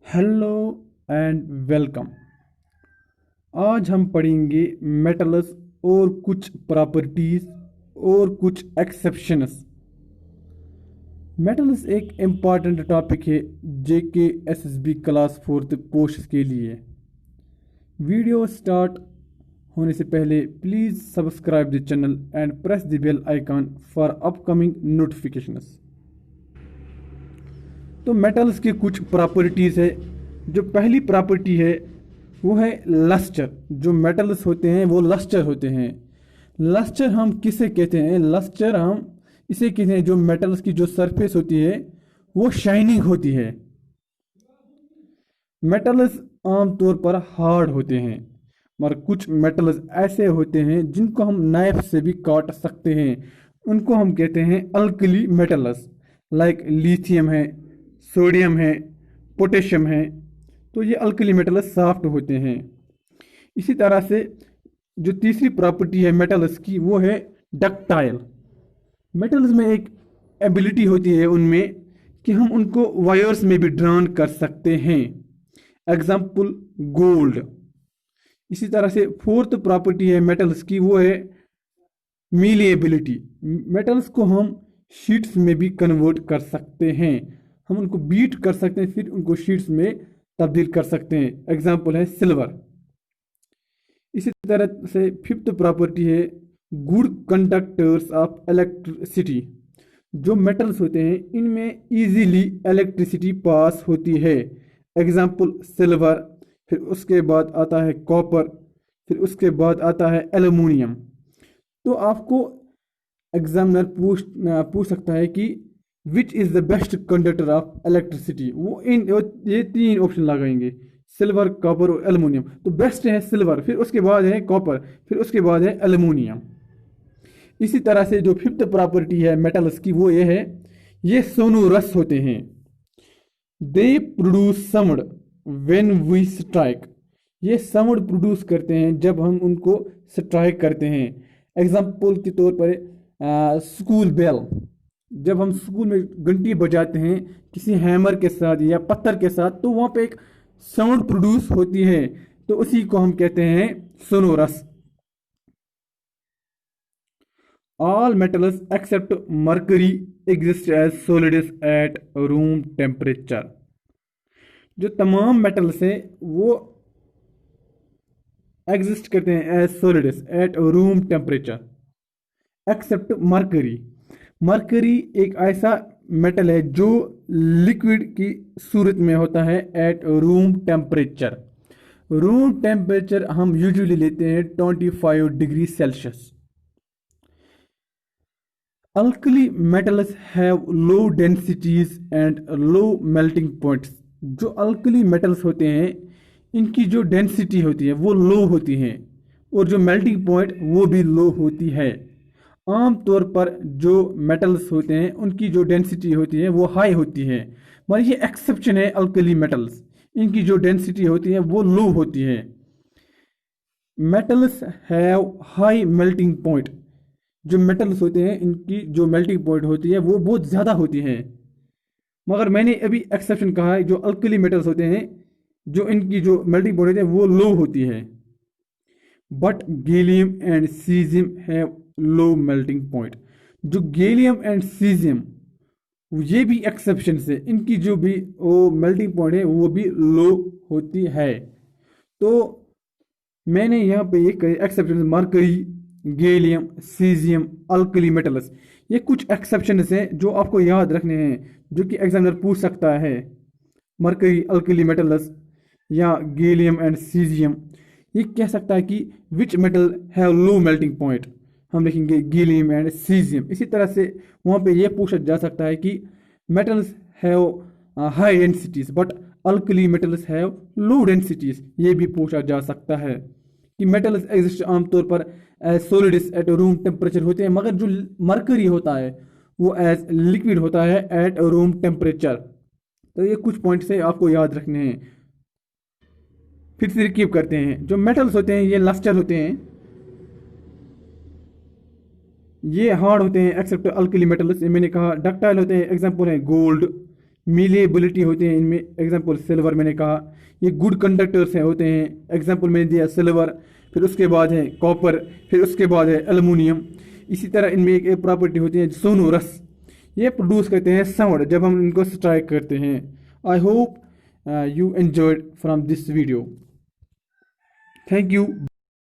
Hello and welcome. आज हम पढ़ेंगे मेटल्स और कुछ प्रॉपर्टीज और कुछ एक्सेप्शंस। मेटल्स एक इम्पॉर्टेंट टॉपिक है JK SSB class fourth post के लिए। वीडियो स्टार्ट होने से पहले please subscribe the channel and press the bell icon for upcoming notifications. तो मेटल्स की कुछ प्रॉपर्टीज़ है। जो पहली प्रॉपर्टी है वो है लस्टर। जो मेटल्स होते हैं वो लस्टर होते हैं। लस्टर हम किसे कहते हैं? लस्टर हम इसे कहते हैं जो मेटल्स की जो सरफेस होती है वो शाइनिंग होती है। मेटल्स आमतौर पर हार्ड होते हैं, मगर कुछ मेटल्स ऐसे होते हैं जिनको हम नाइफ से भी काट सकते हैं। उनको हम कहते हैं अल्कली मेटल्स। लाइक लिथियम है, सोडियम है, पोटेशियम है। तो ये अल्कली मेटल्स सॉफ्ट होते हैं। इसी तरह से जो तीसरी प्रॉपर्टी है मेटल्स की वो है डक्टाइल। मेटल्स में एक एबिलिटी होती है उनमें कि हम उनको वायर्स में भी ड्रॉन कर सकते हैं। Example gold. इसी तरह से फोर्थ प्रॉपर्टी है मेटल्स की वो है मीलिएबिलिटी। मेटल्स को हम शीट्स में भी कन्वर्ट कर सकते हैं। हम उनको बीट कर सकते हैं, फिर उनको शीट्स में तब्दील कर सकते हैं। एग्जाम्पल है सिल्वर। इसी तरह से फिफ्थ प्रॉपर्टी है गुड कंडक्टर्स ऑफ इलेक्ट्रिसिटी। जो मेटल्स होते हैं इनमें इजीली इलेक्ट्रिसिटी पास होती है। एग्जाम्पल सिल्वर, फिर उसके बाद आता है कॉपर, फिर उसके बाद आता है एल्युमिनियम। तो आपको एग्जामिनर पूछ सकता है कि which is the best conductor of electricity. ये तीन ऑप्शन लगाएंगे, सिल्वर, कॉपर और एल्युमिनियम। तो बेस्ट है सिल्वर, फिर उसके बाद है कॉपर, फिर उसके बाद है एल्युमिनियम। इसी तरह से जो फिफ्थ प्रॉपर्टी है मेटल्स की वो ये है, ये सोनोरस होते हैं। They produce sound when we strike. ये साउंड प्रोड्यूस करते हैं जब हम उनको स्ट्राइक करते हैं। एग्जाम्पल के तौर पर स्कूल बेल। जब हम स्कूल में घंटी बजाते हैं किसी हैमर के साथ या पत्थर के साथ, तो वहाँ पे एक साउंड प्रोड्यूस होती है, तो उसी को हम कहते हैं sonorous. All metals except mercury exist as solids at room temperature। जो तमाम मेटल्स हैं वो एग्जिस्ट करते हैं as solids at room temperature except mercury. Mercury एक ऐसा मेटल है जो लिक्विड की सूरत में होता है eight room temperature. Room temperature हम यूजुअली लेते हैं 25 degree Celsius. Alkali metals have low densities and low melting points. जो अल्कली मेटल्स होते हैं इनकी जो डेंसिटी होती है वो लो होती है, और जो मेल्टिंग पॉइंट वो भी लो होती है। आमतौर पर जो मेटल्स होते हैं उनकी जो डेंसिटी होती है वो हाई होती है, मगर ये एक्सेप्शन है अल्कली मेटल्स। इनकी जो डेंसिटी होती है वो लो होती है। Metals have high melting point. जो मेटल्स होते हैं इनकी जो मेल्टिंग पॉइंट होती है वो बहुत ज़्यादा होती है, मगर मैंने अभी एक्सेप्शन कहा है जो अल्कली मेटल्स होते हैं जो इनकी जो मेल्टिंग पॉइंट होती है वो लो होती है। But gallium and caesium have low melting point. जो गैलियम एंड सीजियम ये भी एक्सेप्शन है, इनकी जो भी वो मेल्टिंग पॉइंट है वो भी लो होती है। तो मैंने यहाँ पे ये exception mercury, gallium, caesium, alkali metals, ये कुछ एक्सेप्शन हैं जो आपको याद रखने हैं, जो कि एग्जामिनर पूछ सकता है। मरकरी, अल्कली मेटल्स या गैलियम एंड सीजियम, ये कह सकता है कि which metal have low melting point. हम लिखेंगे गैलियम एंड सीजियम। इसी तरह से वहाँ पे ये पूछा जा सकता है कि metals have high densities but alkali metals have low densities. ये भी पूछा जा सकता है कि मेटल्स एग्जिस्ट आमतौर पर as solids at room temperature होते हैं, मगर जो मरकरी होता है वो एज लिक्विड होता है एट रूम टेम्परेचर। तो ये कुछ पॉइंट्स है आपको याद रखने हैं। फिर से रिकीप करते हैं। जो मेटल्स होते हैं ये लस्टर होते हैं, ये हार्ड होते हैं एक्सेप्ट अल्कली मेटल्स। ये मैंने कहा डक्टाइल होते हैं, एग्जाम्पल है गोल्ड, मीलेबिलिटी होते हैं इनमें, एग्जाम्पल सिल्वर मैंने कहा, ये गुड कंडक्टर्स हैं होते हैं, एग्जाम्पल मैंने दिया सिल्वर, फिर उसके बाद है कॉपर, फिर उसके बाद है एलुमिनियम। इसी तरह इनमें एक प्रॉपर्टी होती है सोनोरस, ये प्रोड्यूस करते हैं साउंड जब हम इनको स्ट्राइक करते हैं। I hope you enjoyed from this video. Thank you.